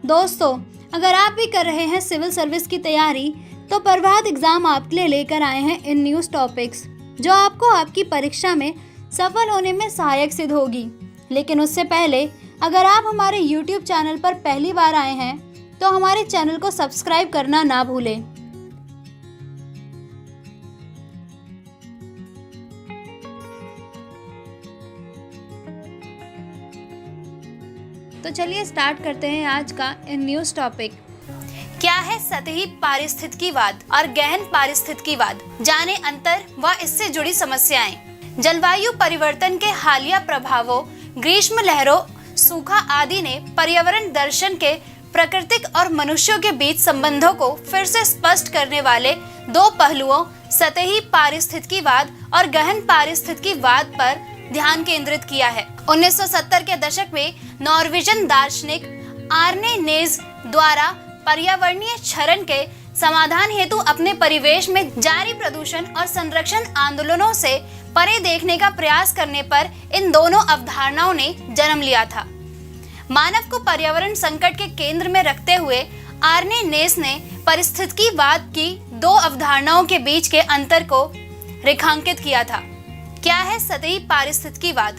दोस्तों, अगर आप भी कर रहे हैं सिविल सर्विस की तैयारी तो प्रभात एग्जाम आपके लिए लेकर आए हैं इन न्यूज़ टॉपिक्स जो आपको आपकी परीक्षा में सफल होने में सहायक सिद्ध होगी। लेकिन उससे पहले अगर आप हमारे YouTube चैनल पर पहली बार आए हैं तो हमारे चैनल को सब्सक्राइब करना ना भूलें। तो चलिए स्टार्ट करते हैं आज का इन न्यूज़ टॉपिक। क्या है सतही पारिस्थितिकीवाद और गहन पारिस्थितिकीवाद? जाने अंतर व इससे जुड़ी समस्याएं। जलवायु परिवर्तन के हालिया प्रभावों, ग्रीष्म लहरों, सूखा आदि ने पर्यावरण दर्शन के प्राकृतिक और मनुष्यों के बीच संबंधों को फिर से स्पष्ट करने वाले दो पहलुओं सतही पारिस्थितिकीवाद और गहन पारिस्थितिकीवाद पर ध्यान केंद्रित किया है। 1970 के दशक में नॉर्वेजियन दार्शनिक आर्ने नेज द्वारा पर्यावरणीय क्षरण के समाधान हेतु अपने परिवेश में जारी प्रदूषण और संरक्षण आंदोलनों से परे देखने का प्रयास करने पर इन दोनों अवधारणाओं ने जन्म लिया था। मानव को पर्यावरण संकट के केंद्र में रखते हुए आर्ने नेस ने पारिस्थितिकीवाद की दो अवधारणाओं के बीच के अंतर को रेखांकित किया था। क्या है सतही पारिस्थितिकीवाद?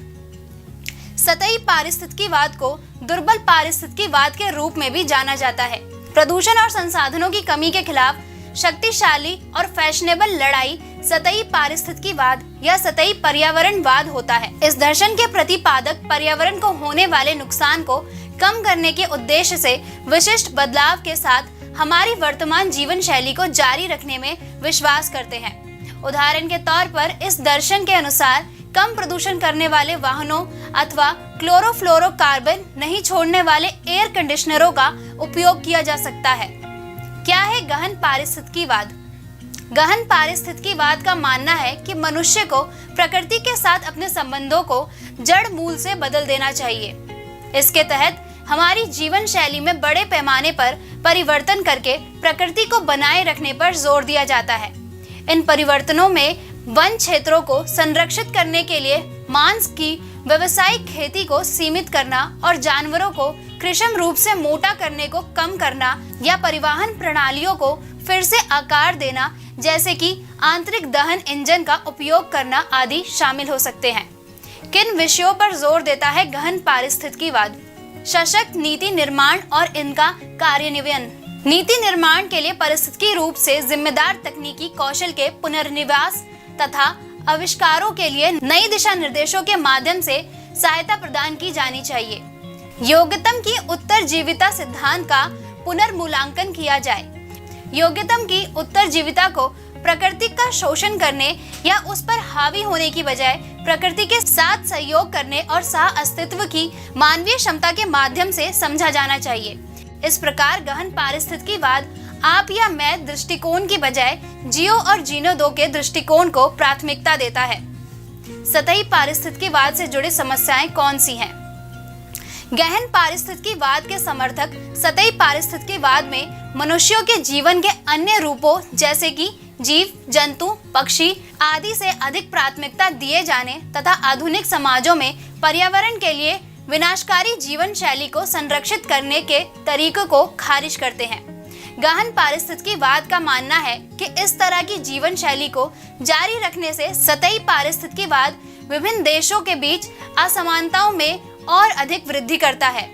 सतही पारिस्थितिकीवाद को दुर्बल पारिस्थितिकीवाद के रूप में भी जाना जाता है। प्रदूषण और संसाधनों की कमी के खिलाफ शक्तिशाली और फैशनेबल लड़ाई सतही पारिस्थितिकीवाद या सतही पर्यावरणवाद होता है। इस दर्शन के प्रतिपादक पर्यावरण को होने वाले नुकसान को कम करने के उद्देश्य से विशिष्ट बदलाव के साथ हमारी वर्तमान जीवन शैली को जारी रखने में विश्वास करते हैं। उदाहरण के तौर पर इस दर्शन के अनुसार कम प्रदूषण करने वाले वाहनों अथवा क्लोरोफ्लोरोकार्बन नहीं छोड़ने वाले एयर कंडीशनरों का उपयोग किया जा सकता है। क्या है गहन पारिस्थितिकीवाद? गहन पारिस्थितिकीवाद का मानना है कि मनुष्य को प्रकृति के साथ अपने संबंधों को जड़ मूल से बदल देना चाहिए। इसके तहत हमारी जीवन शैली में बड़े पैमाने पर परिवर्तन करके प्रकृति को बनाए रखने पर जोर दिया जाता है। इन परिवर्तनों में वन क्षेत्रों को संरक्षित करने के लिए मांस की व्यावसायिक खेती को सीमित करना और जानवरों को कृत्रिम रूप से मोटा करने को कम करना या परिवहन प्रणालियों को फिर से आकार देना जैसे कि आंतरिक दहन इंजन का उपयोग करना आदि शामिल हो सकते हैं। किन विषयों पर जोर देता है गहन पारिस्थितिकीवाद? सशक्त नीति निर्माण और इनका कार्यान्वयन। नीति निर्माण के लिए पारिस्थितिकी रूप से जिम्मेदार तकनीकी कौशल के पुनर्निवास तथा आविष्कारों के लिए नई दिशा निर्देशों के माध्यम से सहायता प्रदान की जानी चाहिए। योग्यतम की उत्तरजीविता सिद्धांत का पुनर्मूल्यांकन किया जाए। योग्यतम की उत्तरजीविता को प्रकृति का शोषण करने या उस पर हावी होने की बजाय प्रकृति के साथ सहयोग करने और सह अस्तित्व की मानवीय क्षमता के माध्यम से समझा जाना चाहिए। इस प्रकार गहन पारिस्थितिकीवाद आप या मैं दृष्टिकोण की बजाय जियो और जीनो दो के दृष्टिकोण को प्राथमिकता देता है। सतही पारिस्थितिकीवाद से जुड़ी समस्याएं कौन सी हैं? गहन पारिस्थितिकीवाद के समर्थक सतही पारिस्थितिकीवाद में मनुष्यों के जीवन के अन्य रूपों जैसे कि जीव, जंतु, पक्षी आदि से अधिक प्राथमिकता दिए जाने तथा आधुनिक समाजों में पर्यावरण के लिए विनाशकारी जीवन शैली को संरक्षित करने के तरीकों को खारिज करते हैं। गहन पारिस्थितिकीवाद का मानना है कि इस तरह की जीवन शैली को जारी रखने से सतही पारिस्थितिकीवाद विभिन्न देशों के बीच असमानताओं में और अधिक वृद्धि करता है।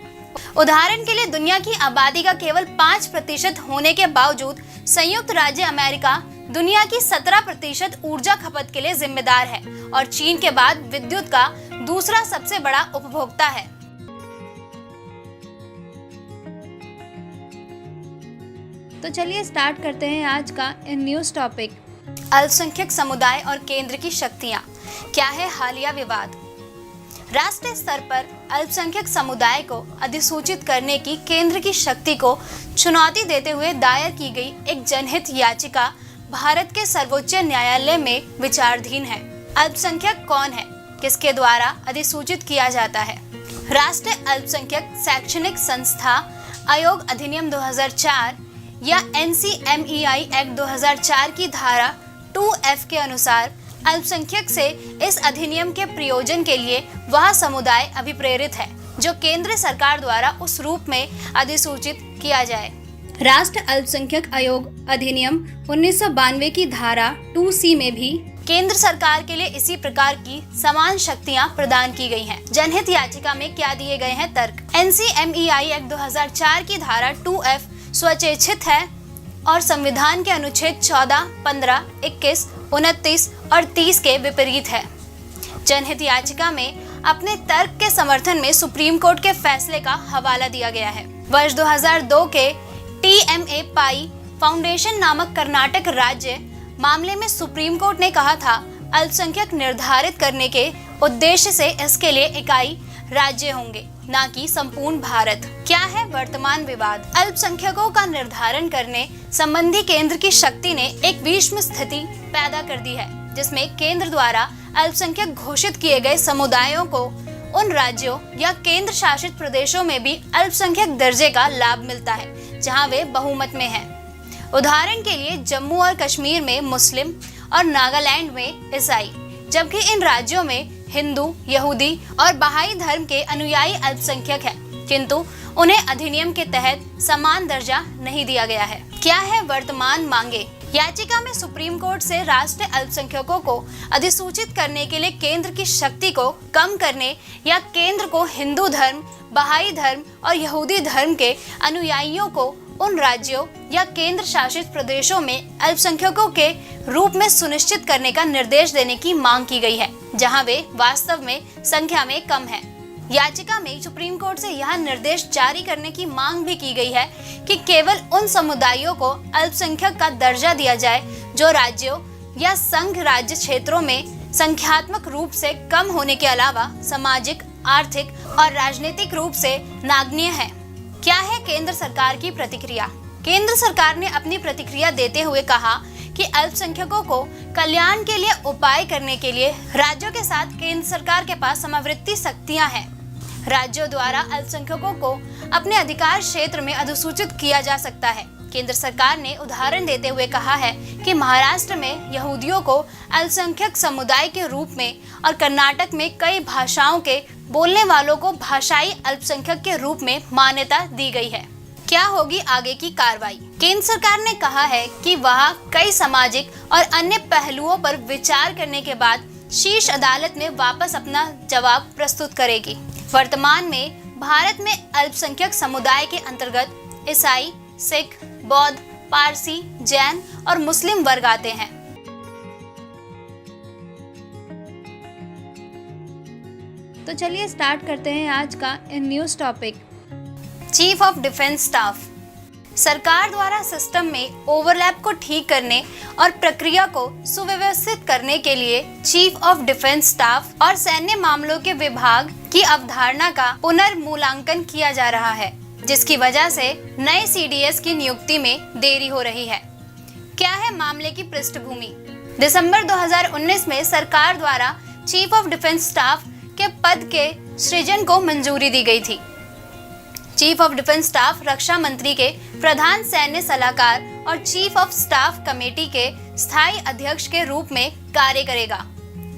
उदाहरण के लिए दुनिया की आबादी का केवल 5% होने के बावजूद संयुक्त राज्य अमेरिका दुनिया की 17% ऊर्जा खपत के लिए जिम्मेदार है और चीन के बाद विद्युत का दूसरा सबसे बड़ा उपभोक्ता है। तो चलिए स्टार्ट करते हैं आज का इन न्यूज़ टॉपिक। अल्पसंख्यक समुदाय और केंद्र की शक्तियां। क्या है हालिया विवाद? राष्ट्रीय स्तर पर अल्पसंख्यक समुदाय को अधिसूचित करने की केंद्र की शक्ति को चुनौती देते हुए दायर की गई एक जनहित याचिका भारत के सर्वोच्च न्यायालय में विचाराधीन है। अल्पसंख्यक कौन है? किसके द्वारा अधिसूचित किया जाता है? राष्ट्रीय अल्पसंख्यक शैक्षणिक संस्था आयोग अधिनियम 2004 या NCMEI एक्ट 2004 की धारा 2F के अनुसार अल्पसंख्यक से इस अधिनियम के प्रयोजन के लिए वह समुदाय अभिप्रेरित है जो केंद्र सरकार द्वारा उस रूप में अधिसूचित किया जाए। राष्ट्र अल्पसंख्यक आयोग अधिनियम 1992 की धारा 2C में भी केंद्र सरकार के लिए इसी प्रकार की समान शक्तियां प्रदान की गई हैं। जनहित याचिका में क्या दिए गए हैं तर्क? NCMEI एक्ट 2004 की धारा 2F स्वैच्छिक है और संविधान के अनुच्छेद 14, 15, 21, 29 और 30 के विपरीत है। जनहित याचिका में अपने तर्क के समर्थन में सुप्रीम कोर्ट के फैसले का हवाला दिया गया है। वर्ष 2002 के TMA पाई फाउंडेशन नामक कर्नाटक राज्य मामले में सुप्रीम कोर्ट ने कहा था, अल्पसंख्यक निर्धारित करने के उद्देश्य से इसके लिए इकाई राज्य होंगे, न कि संपूर्ण भारत। क्या है वर्तमान विवाद? अल्पसंख्यकों का निर्धारण करने संबंधी केंद्र की शक्ति ने एक विषम स्थिति पैदा कर दी है, जिसमें केंद्र द्वारा अल्पसंख्यक घोषित किए गए समुदायों को उन राज्यों या केंद्र शासित प्रदेशों में भी अल्पसंख्यक दर्जे का लाभ मिलता है जहां वे बहुमत में हैं। उदाहरण के लिए जम्मू और कश्मीर में मुस्लिम और नागालैंड में ईसाई, जबकि इन राज्यों में हिंदू, यहूदी और बहाई धर्म के अनुयायी अल्पसंख्यक हैं, किंतु उन्हें अधिनियम के तहत समान दर्जा नहीं दिया गया है। क्या है वर्तमान मांगे? याचिका में सुप्रीम कोर्ट से राष्ट्रीय अल्पसंख्यकों को अधिसूचित करने के लिए केंद्र की शक्ति को कम करने या केंद्र को हिंदू धर्म, बहाई धर्म और यहूदी धर्म के अनुयायियों को उन राज्यों या केंद्र शासित प्रदेशों में अल्पसंख्यकों के रूप में सुनिश्चित करने का निर्देश देने की मांग की गई है, जहां वे वास्तव में संख्या में कम हैं। याचिका में सुप्रीम कोर्ट से यह निर्देश जारी करने की मांग भी की गई है कि केवल उन समुदायों को अल्पसंख्यक का दर्जा दिया जाए जो राज्यों या संघ राज्य क्षेत्रों में संख्यात्मक रूप से कम होने के अलावा सामाजिक, आर्थिक और राजनीतिक रूप से नगण्य है। क्या है केंद्र सरकार की प्रतिक्रिया? केंद्र सरकार ने अपनी प्रतिक्रिया देते हुए कहा कि अल्पसंख्यकों को कल्याण के लिए उपाय करने के लिए राज्यों के साथ केंद्र सरकार के पास समावृत्ति शक्तियां हैं। राज्यों द्वारा अल्पसंख्यकों को अपने अधिकार क्षेत्र में अधिसूचित किया जा सकता है। केंद्र सरकार ने उदाहरण देते हुए कहा है कि महाराष्ट्र में यहूदियों को अल्पसंख्यक समुदाय के रूप में और कर्नाटक में कई भाषाओं के बोलने वालों को भाषाई अल्पसंख्यक के रूप में मान्यता दी गई है। क्या होगी आगे की कार्रवाई? केंद्र सरकार ने कहा है कि वह कई सामाजिक और अन्य पहलुओं पर विचार करने के बाद शीर्ष अदालत में वापस अपना जवाब प्रस्तुत करेगी। वर्तमान में भारत में अल्पसंख्यक समुदाय के अंतर्गत ईसाई, सिख, बौद्ध, पारसी, जैन और मुस्लिम वर्ग आते हैं। तो चलिए स्टार्ट करते हैं आज का in news topic. Chief of defence staff. सरकार द्वारा सिस्टम में ओवरलैप को ठीक करने और प्रक्रिया को सुव्यवस्थित करने के लिए चीफ ऑफ डिफेंस स्टाफ और सैन्य मामलों के विभाग की अवधारणा का पुनर्मूल्यांकन किया जा रहा है, जिसकी वजह से नए CDS की नियुक्ति में देरी हो रही है। क्या है मामले की पृष्ठभूमि? दिसंबर 2019 में सरकार द्वारा चीफ ऑफ डिफेंस स्टाफ के पद के सृजन को मंजूरी दी गई थी। चीफ ऑफ डिफेंस स्टाफ रक्षा मंत्री के प्रधान सैन्य सलाहकार और चीफ ऑफ स्टाफ कमेटी के स्थायी अध्यक्ष के रूप में कार्य करेगा।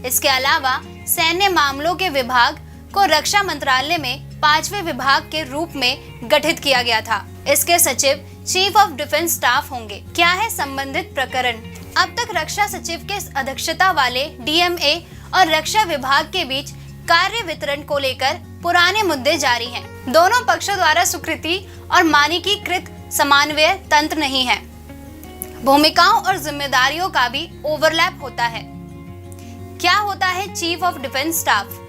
इसके अलावा सैन्य मामलों के विभाग को रक्षा मंत्रालय में 5वें विभाग के रूप में गठित किया गया था। इसके सचिव चीफ ऑफ डिफेंस स्टाफ होंगे। क्या है संबंधित प्रकरण? अब तक रक्षा सचिव के अध्यक्षता वाले DMA और रक्षा विभाग के बीच कार्य वितरण को लेकर पुराने मुद्दे जारी हैं। दोनों पक्षों द्वारा स्वीकृति और मानकीकृत समन्वय तंत्र नहीं है। भूमिकाओं और जिम्मेदारियों का भी ओवरलैप होता है। क्या होता है चीफ ऑफ डिफेंस स्टाफ?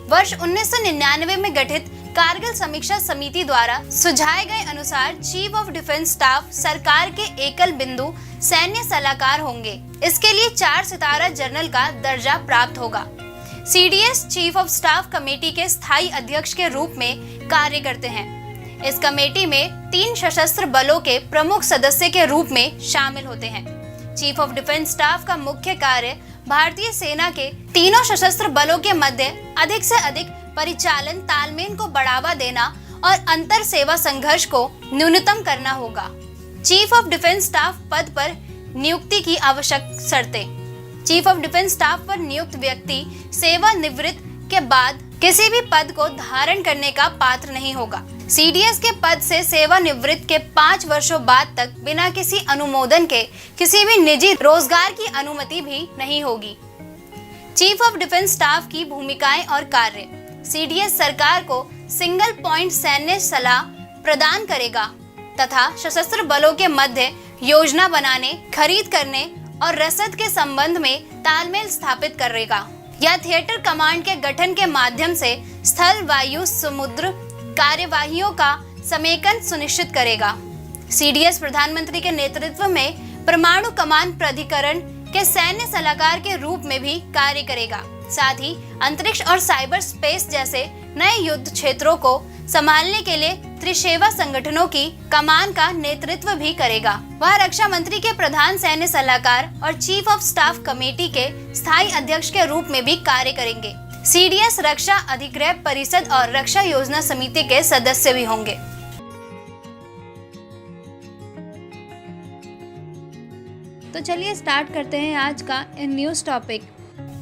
वर्ष 1999 में गठित कारगिल समीक्षा समिति द्वारा सुझाए गए अनुसार चीफ ऑफ डिफेंस स्टाफ सरकार के एकल बिंदु सैन्य सलाहकार होंगे। इसके लिए 4 सितारा जनरल का दर्जा प्राप्त होगा। CDS chief of staff committee के स्थायी अध्यक्ष के रूप में कार्य करते हैं। इस कमेटी में 3 सशस्त्र बलों के प्रमुख सदस्य के रूप में शामिल होते हैं। चीफ ऑफ डिफेंस स्टाफ का मुख्य कार्य भारतीय सेना के तीनों सशस्त्र बलों के मध्य अधिक से अधिक परिचालन तालमेल को बढ़ावा देना और अंतर सेवा संघर्ष को न्यूनतम करना होगा। चीफ ऑफ डिफेंस स्टाफ पद पर नियुक्ति की आवश्यक शर्तें। चीफ ऑफ डिफेंस स्टाफ पर नियुक्त व्यक्ति सेवानिवृत्ति के बाद किसी भी पद को धारण करने का पात्र नहीं होगा। सीडीएस के पद से सेवानिवृत्त के 5 वर्षों बाद तक बिना किसी अनुमोदन के किसी भी निजी रोजगार की अनुमति भी नहीं होगी। चीफ ऑफ डिफेंस स्टाफ की भूमिकाएं और कार्य। सीडीएस सरकार को सिंगल पॉइंट सैन्य सलाह प्रदान करेगा तथा सशस्त्र बलों के मध्य योजना बनाने, खरीद करने और रसद के संबंध में तालमेल स्थापित करेगा। यह थिएटर कमांड के गठन के माध्यम से स्थल, वायु, समुद्र कार्यवाहियों का समेकन सुनिश्चित करेगा। सीडीएस प्रधानमंत्री के नेतृत्व में परमाणु कमान प्राधिकरण के सैन्य सलाहकार के रूप में भी कार्य करेगा। साथ ही अंतरिक्ष और साइबर स्पेस जैसे नए युद्ध क्षेत्रों को संभालने के लिए त्रिसेवा संगठनों की कमान का नेतृत्व भी करेगा। वह रक्षा मंत्री के प्रधान सैन्य सलाहकार और चीफ ऑफ स्टाफ कमेटी के स्थायी अध्यक्ष के रूप में भी कार्य करेंगे। सीडीएस रक्षा अधिग्रह परिषद और रक्षा योजना समिति के सदस्य भी होंगे। तो चलिए स्टार्ट करते हैं आज का इन न्यूज टॉपिक।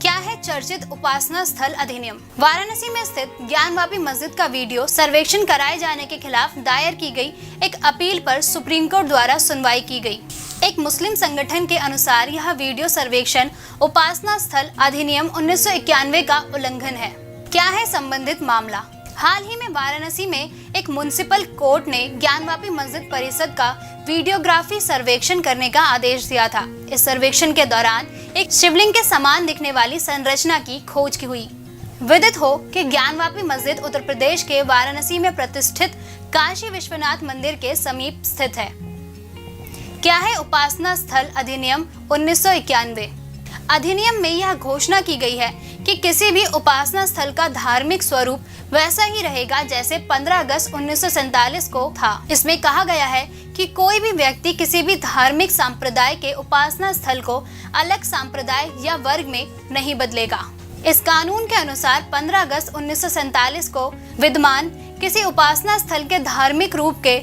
क्या है चर्चित उपासना स्थल अधिनियम? वाराणसी में स्थित ज्ञानवापी मस्जिद का वीडियो सर्वेक्षण कराए जाने के खिलाफ दायर की गई एक अपील पर सुप्रीम कोर्ट द्वारा सुनवाई की गई। एक मुस्लिम संगठन के अनुसार यह वीडियो सर्वेक्षण उपासना स्थल अधिनियम 1991 का उल्लंघन है। क्या है संबंधित मामला? हाल ही में वाराणसी में एक म्युनिसिपल कोर्ट ने ज्ञानवापी मस्जिद परिषद का वीडियोग्राफी सर्वेक्षण करने का आदेश दिया था। इस सर्वेक्षण के दौरान एक शिवलिंग के समान दिखने वाली संरचना की खोज की हुई। विदित हो कि ज्ञानवापी मस्जिद उत्तर प्रदेश के वाराणसी में प्रतिष्ठित काशी विश्वनाथ मंदिर के समीप स्थित है। क्या है उपासना स्थल अधिनियम 1991? अधिनियम में यह घोषणा की गई है कि किसी भी उपासना स्थल का धार्मिक स्वरूप वैसा ही रहेगा जैसे 15 अगस्त 1947 को था। इसमें कहा गया है कि कोई भी व्यक्ति किसी भी धार्मिक संप्रदाय के उपासना स्थल को अलग संप्रदाय या वर्ग में नहीं बदलेगा। इस कानून के अनुसार 15 अगस्त 1947 को विद्यमान किसी उपासना स्थल के धार्मिक रूप के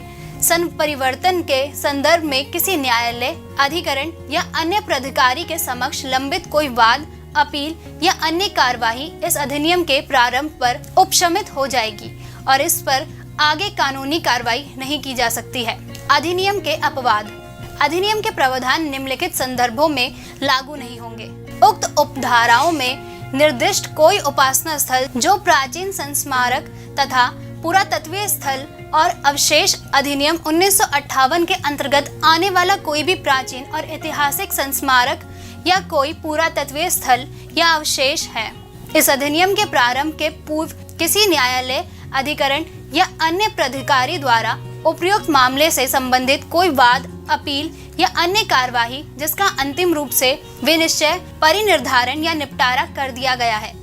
परिवर्तन के संदर्भ में किसी न्यायालय, अधिकरण या अन्य प्राधिकारी के समक्ष लंबित कोई वाद, अपील या अन्य कार्यवाही इस अधिनियम के प्रारंभ पर उपशमित हो जाएगी और इस पर आगे कानूनी कार्रवाई नहीं की जा सकती है। अधिनियम के अपवाद। अधिनियम के प्रावधान निम्नलिखित संदर्भों में लागू नहीं होंगे। उक्त उपधाराओं में निर्दिष्ट कोई उपासना स्थल जो प्राचीन संस्मारक तथा पुरातत्वीय स्थल और अवशेष अधिनियम 1958 के अंतर्गत आने वाला कोई भी प्राचीन और ऐतिहासिक संस्मारक या कोई पुरातत्वीय स्थल या अवशेष है। इस अधिनियम के प्रारंभ के पूर्व किसी न्यायालय, अधिकरण या अन्य प्राधिकारी द्वारा उपयुक्त मामले से संबंधित कोई वाद, अपील या अन्य कार्यवाही जिसका अंतिम रूप से विनिश्चय, परिनिर्धारण या निपटारा कर दिया गया है।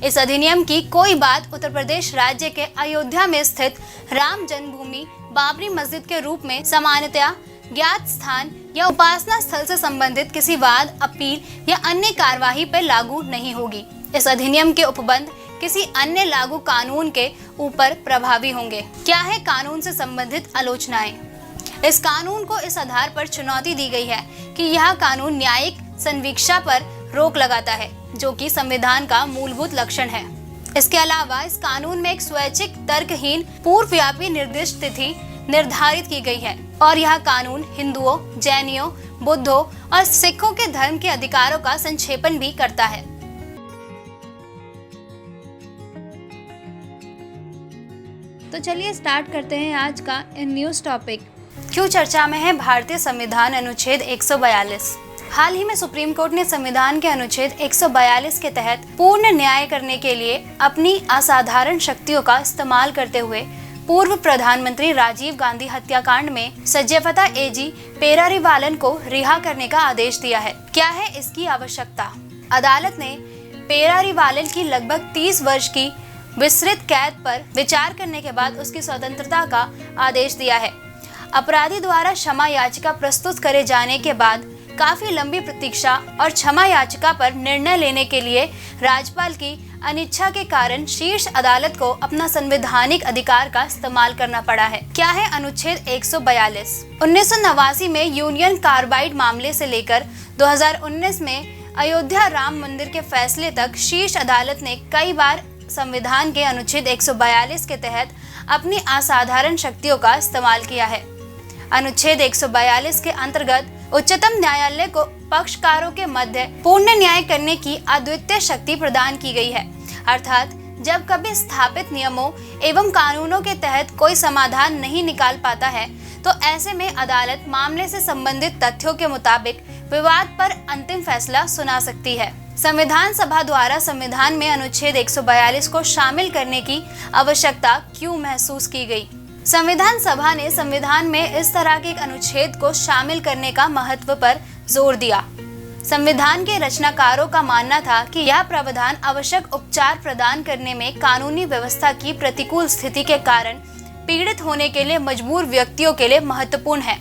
इस अधिनियम की कोई बात उत्तर प्रदेश राज्य के अयोध्या में स्थित राम जन्मभूमि बाबरी मस्जिद के रूप में सामान्यतया ज्ञात स्थान या उपासना स्थल से संबंधित किसी वाद, अपील या अन्य कार्यवाही पर लागू नहीं होगी। इस अधिनियम के उपबंध किसी अन्य लागू कानून के ऊपर प्रभावी होंगे। क्या है कानून से संबंधित आलोचनाएं? इस कानून को इस आधार पर चुनौती दी गई है कि यह कानून न्यायिक संवीक्षा पर रोक लगाता है, जो कि संविधान का मूलभूत लक्षण है। इसके अलावा इस कानून में एक स्वैच्छिक, तर्कहीन, पूर्वव्यापी निर्दिष्ट तिथि निर्धारित की गई है और यह कानून हिंदुओं, जैनियों, बुद्धों और सिखों के धर्म के अधिकारों का संक्षेपण भी करता है। तो चलिए स्टार्ट करते हैं आज का इन न्यूज टॉपिक। क्यों चर्चा में है भारतीय संविधान अनुच्छेद 142? हाल ही में सुप्रीम कोर्ट ने संविधान के अनुच्छेद 142 के तहत पूर्ण न्याय करने के लिए अपनी असाधारण शक्तियों का इस्तेमाल करते हुए पूर्व प्रधानमंत्री राजीव गांधी हत्याकांड में सज्जफता एजी पेरारीवालन को रिहा करने का आदेश दिया है। क्या है इसकी आवश्यकता? अदालत ने पेरारीवालन की लगभग 30 वर्ष की विस्तृत कैद पर विचार करने के बाद उसकी स्वतंत्रता का आदेश दिया है। अपराधी द्वारा क्षमा याचिका प्रस्तुत करे जाने के बाद काफी लंबी प्रतीक्षा और क्षमा याचिका पर निर्णय लेने के लिए राज्यपाल की अनिच्छा के कारण शीर्ष अदालत को अपना संवैधानिक अधिकार का इस्तेमाल करना पड़ा है। क्या है अनुच्छेद 142? 1989 में यूनियन कार्बाइड मामले से लेकर 2019 में अयोध्या राम मंदिर के फैसले तक शीर्ष अदालत ने कई बार संविधान के अनुच्छेद 142 के तहत अपनी असाधारण शक्तियों का इस्तेमाल किया है। अनुच्छेद 142 के अंतर्गत उच्चतम न्यायालय को पक्षकारों के मध्य पूर्ण न्याय करने की अद्वितीय शक्ति प्रदान की गई है। अर्थात जब कभी स्थापित नियमों एवं कानूनों के तहत कोई समाधान नहीं निकाल पाता है तो ऐसे में अदालत मामले से संबंधित तथ्यों के मुताबिक विवाद पर अंतिम फैसला सुना सकती है। संविधान सभा द्वारा संविधान में अनुच्छेद 142 को शामिल करने की आवश्यकता क्यों महसूस की गई? संविधान सभा ने संविधान में इस तरह के एक अनुच्छेद को शामिल करने का महत्व पर जोर दिया। संविधान के रचनाकारों का मानना था कि यह प्रावधान आवश्यक उपचार प्रदान करने में कानूनी व्यवस्था की प्रतिकूल स्थिति के कारण पीड़ित होने के लिए मजबूर व्यक्तियों के लिए महत्वपूर्ण है।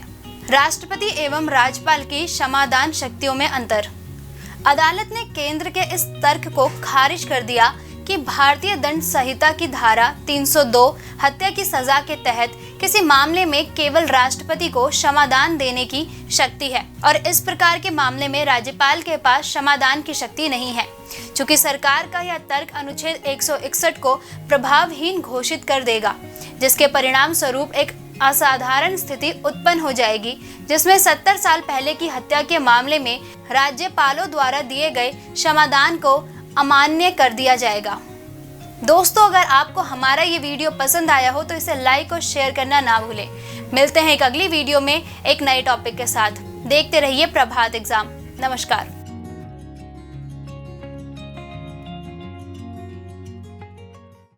राष्ट्रपति एवं राज्यपाल की क्षमादान शक्तियों में अंतर। अदालत ने केंद्र के इस तर्क को खारिज कर दिया कि भारतीय दंड संहिता की धारा 302 हत्या की सजा के तहत किसी मामले में केवल राष्ट्रपति को क्षमादान देने की शक्ति है और इस प्रकार के मामले में राज्यपाल के पास क्षमादान की शक्ति नहीं है। चूंकि सरकार का यह तर्क अनुच्छेद 161 को प्रभावहीन घोषित कर देगा, जिसके परिणाम स्वरूप एक असाधारण स्थिति उत्पन्न हो जाएगी जिसमें 70 साल पहले की हत्या के मामले में राज्यपालों द्वारा दिए गए क्षमादान को अमान्य कर दिया जाएगा। दोस्तों, अगर आपको हमारा ये वीडियो पसंद आया हो तो इसे लाइक और शेयर करना ना भूलें। मिलते हैं एक अगली वीडियो में एक नए टॉपिक के साथ। देखते रहिए प्रभात एग्जाम। नमस्कार।